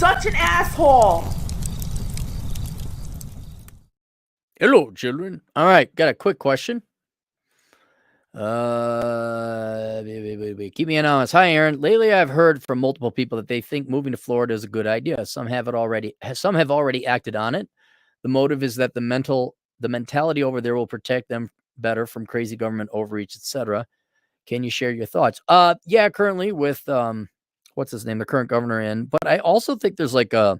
such an asshole. Hello, children. All right, got a quick question. Keep me anonymous. Hi, Aaron. Lately, I've heard from multiple people that they think moving to Florida is a good idea. Some have already acted on it. The motive is that the mentality over there will protect them better from crazy government overreach, etc. Can you share your thoughts? Yeah, currently with what's his name, the current governor in, but I also think there's like a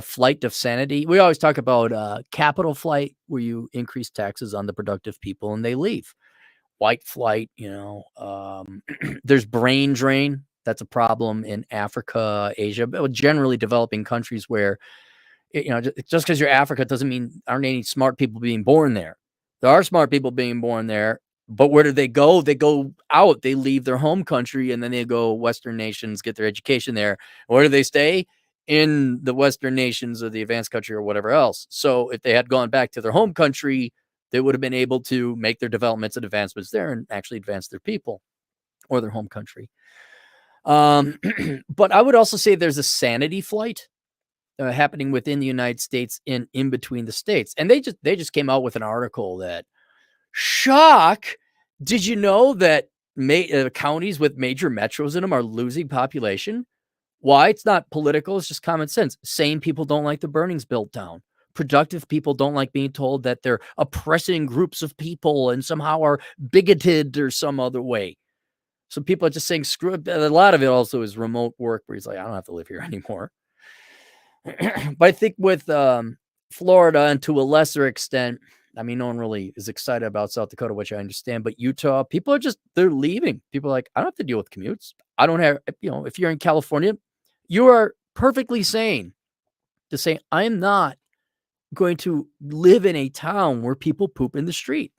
flight of sanity. We always talk about capital flight, where you increase taxes on the productive people and they leave. White flight, there's brain drain. That's a problem in Africa, Asia, but generally developing countries where, just because you're Africa doesn't mean aren't any smart people being born there. There are smart people being born there, but where do they go? They go out. They leave their home country and then they go Western nations, get their education there. Where do they stay? In the Western nations or the advanced country or whatever else. So if they had gone back to their home country, they would have been able to make their developments and advancements there and actually advance their people or their home country. But I would also say there's a sanity flight happening within the United States in between the states. And they just came out with an article that, shock, did you know that counties with major metros in them are losing population? Why? It's not political. It's just common sense. Sane people don't like the burnings built down. Productive people don't like being told that they're oppressing groups of people and somehow are bigoted or some other way. So people are just saying, screw it. A lot of it also is remote work where he's like, I don't have to live here anymore. But I think with Florida and to a lesser extent, I mean, no one really is excited about South Dakota, which I understand, but Utah, people are they're leaving. People are like, I don't have to deal with commutes. I don't have, if you're in California, you are perfectly sane to say, I'm not going to live in a town where people poop in the street.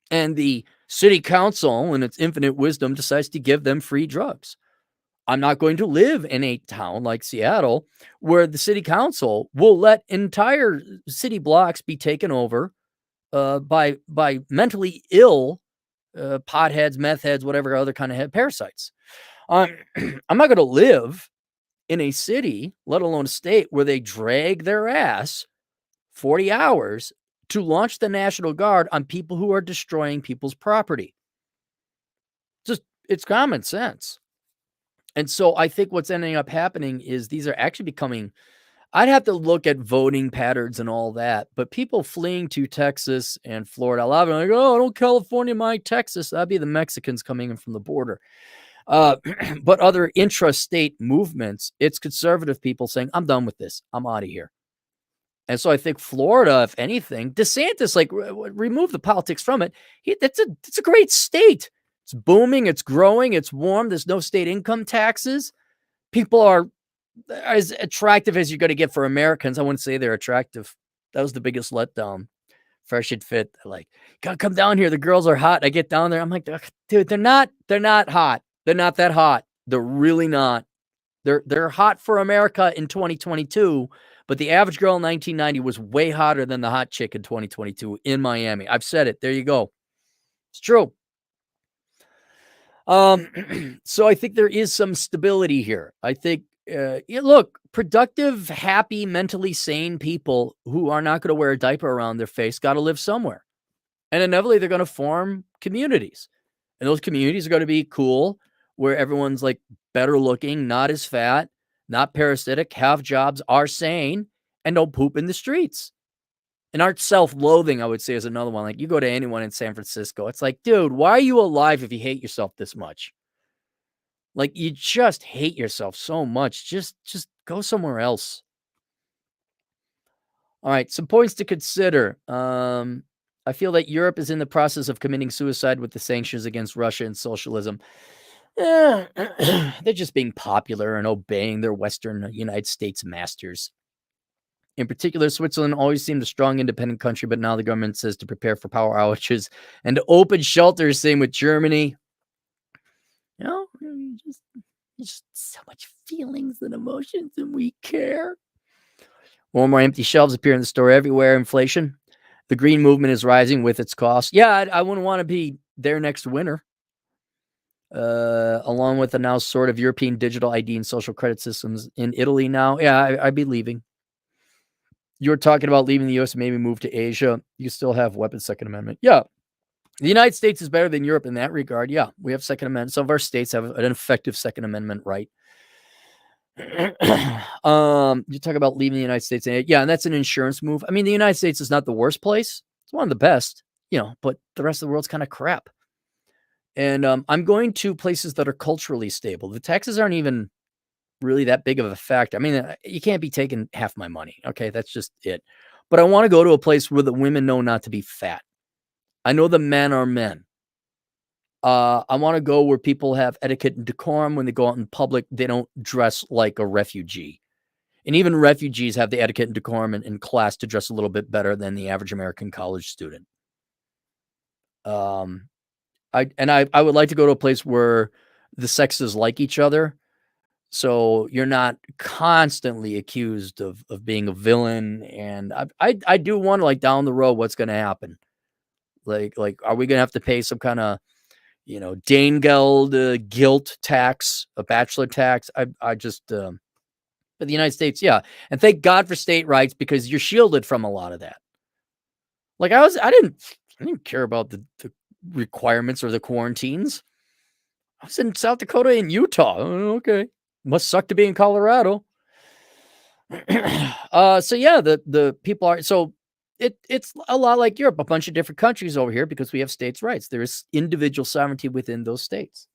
And the city council, in its infinite wisdom, decides to give them free drugs. I'm not going to live in a town like Seattle where the city council will let entire city blocks be taken over by mentally ill potheads, meth heads, whatever other kind of parasites. I'm not going to live in a city, let alone a state, where they drag their ass 40 hours to launch the National Guard on people who are destroying people's property. It's common sense. And so I think what's ending up happening is these are actually becoming, I'd have to look at voting patterns and all that, but people fleeing to Texas and Florida, a lot of them are like, oh, don't California mind Texas. That'd be the Mexicans coming in from the border. But other intrastate movements, it's conservative people saying, I'm done with this. I'm out of here. And so I think Florida, if anything, DeSantis, like, remove the politics from it. It's a great state. It's booming. It's growing. It's warm. There's no state income taxes. People are as attractive as you're going to get for Americans. I wouldn't say they're attractive. That was the biggest letdown. Fresh and fit. They're like, gotta come down here. The girls are hot. I get down there. I'm like, dude, they're not hot. They're not that hot. They're really not. They're hot for America in 2022, but the average girl in 1990 was way hotter than the hot chick in 2022 in Miami. I've said it. There you go. It's true. So I think there is some stability here. I think, look, productive, happy, mentally sane people who are not going to wear a diaper around their face got to live somewhere. And inevitably, they're going to form communities. And those communities are going to be cool, where everyone's like better looking, not as fat, not parasitic, have jobs, are sane, and don't poop in the streets. And aren't self-loathing, I would say, is another one. Like, you go to anyone in San Francisco, it's like, dude, why are you alive if you hate yourself this much? Like, you just hate yourself so much. Just go somewhere else. All right, some points to consider. I feel that Europe is in the process of committing suicide with the sanctions against Russia and socialism. They're just being popular and obeying their Western United States masters. In particular, Switzerland always seemed a strong, independent country, but now the government says to prepare for power outages and to open shelters. Same with Germany. Just so much feelings and emotions, and we care. More and more empty shelves appear in the store everywhere. Inflation. The green movement is rising with its costs. Yeah, I wouldn't want to be there next winter. along with the now sort of European digital ID and social credit systems in Italy now. Yeah, I'd be leaving. You're talking about leaving the US and maybe move to Asia. You still have weapons Second Amendment. Yeah. The United States is better than Europe in that regard. Yeah, we have Second Amendment. Some of our states have an effective Second Amendment right. You talk about leaving the United States. Yeah, and that's an insurance move. I mean, the United States is not the worst place. It's one of the best, but the rest of the world's kind of crap. And I'm going to places that are culturally stable. The taxes aren't even really that big of a factor. I mean, you can't be taking half my money. Okay, that's just it. But I want to go to a place where the women know not to be fat. I know the men are men. I want to go where people have etiquette and decorum when they go out in public. They don't dress like a refugee. And even refugees have the etiquette and decorum in class to dress a little bit better than the average American college student. I would like to go to a place where the sexes like each other. So you're not constantly accused of being a villain. And I do wonder, like, down the road, what's going to happen? Like, are we going to have to pay some kind of, Danegeld guilt tax, a bachelor tax? I just, but the United States, yeah. And thank God for state rights, because you're shielded from a lot of that. Like I didn't care about the requirements or the quarantines. I was in South Dakota and Utah. Oh, okay. Must suck to be in Colorado. So yeah, the people are, so it's a lot like Europe, a bunch of different countries over here because we have states' rights. There is individual sovereignty within those states.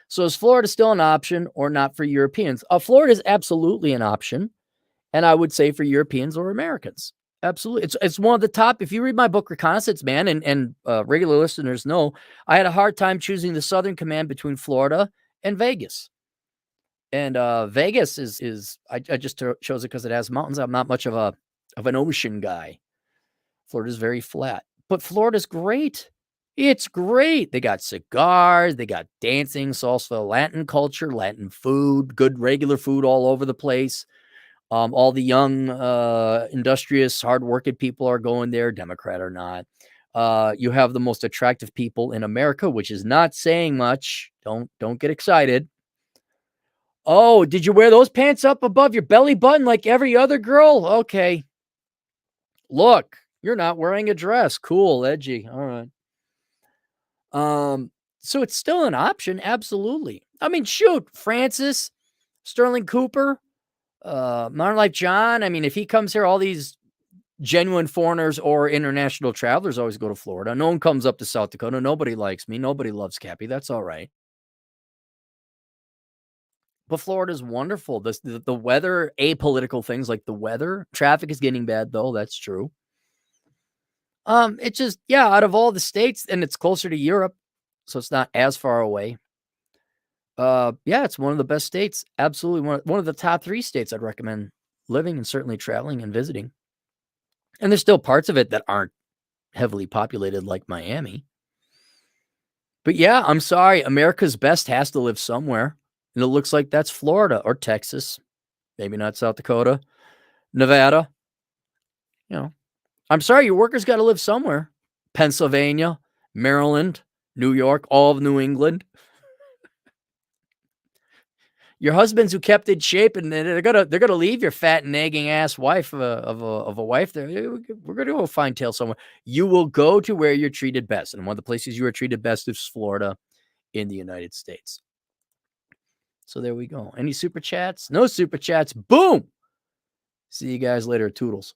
So is Florida still an option or not for Europeans? Florida is absolutely an option, and I would say for Europeans or Americans. Absolutely. It's one of the top. If you read my book Reconnaissance Man, and regular listeners know, I had a hard time choosing the Southern Command between Florida and Vegas. And Vegas is I just chose it because it has mountains. I'm not much of an ocean guy. Florida's very flat, but Florida's great. It's great. They got cigars, they got dancing, salsa, Latin culture, Latin food, good regular food all over the place. All the young, industrious, hardworking people are going there, Democrat or not. You have the most attractive people in America, which is not saying much. Don't get excited. Oh, did you wear those pants up above your belly button like every other girl? Okay. Look, you're not wearing a dress. Cool, edgy. All right. So it's still an option, absolutely. I mean, shoot, Francis, Sterling Cooper, Modern Life John. I mean, if he comes here, all these genuine foreigners or international travelers always go to Florida. No one comes up to South Dakota. Nobody likes me. Nobody loves Cappy. That's all right. But Florida's wonderful. The weather, apolitical things like the weather. Traffic is getting bad, though. That's true. It's just, yeah, out of all the states, and it's closer to Europe, so it's not as far away. Yeah, it's one of the best states. Absolutely one of the top 3 states I'd recommend living and certainly traveling and visiting. And there's still parts of it that aren't heavily populated like Miami. But yeah, I'm sorry, America's best has to live somewhere, and it looks like that's Florida or Texas, maybe not South Dakota, Nevada. I'm sorry, your workers gotta live somewhere. Pennsylvania, Maryland, New York, all of New England. Your husbands who kept in shape, and they're gonna leave your fat nagging ass wife of a wife. There, we're gonna go find tail somewhere. You will go to where you're treated best, and one of the places you are treated best is Florida in the United States. So there we go. Any super chats? No super chats. Boom. See you guys later. Toodles.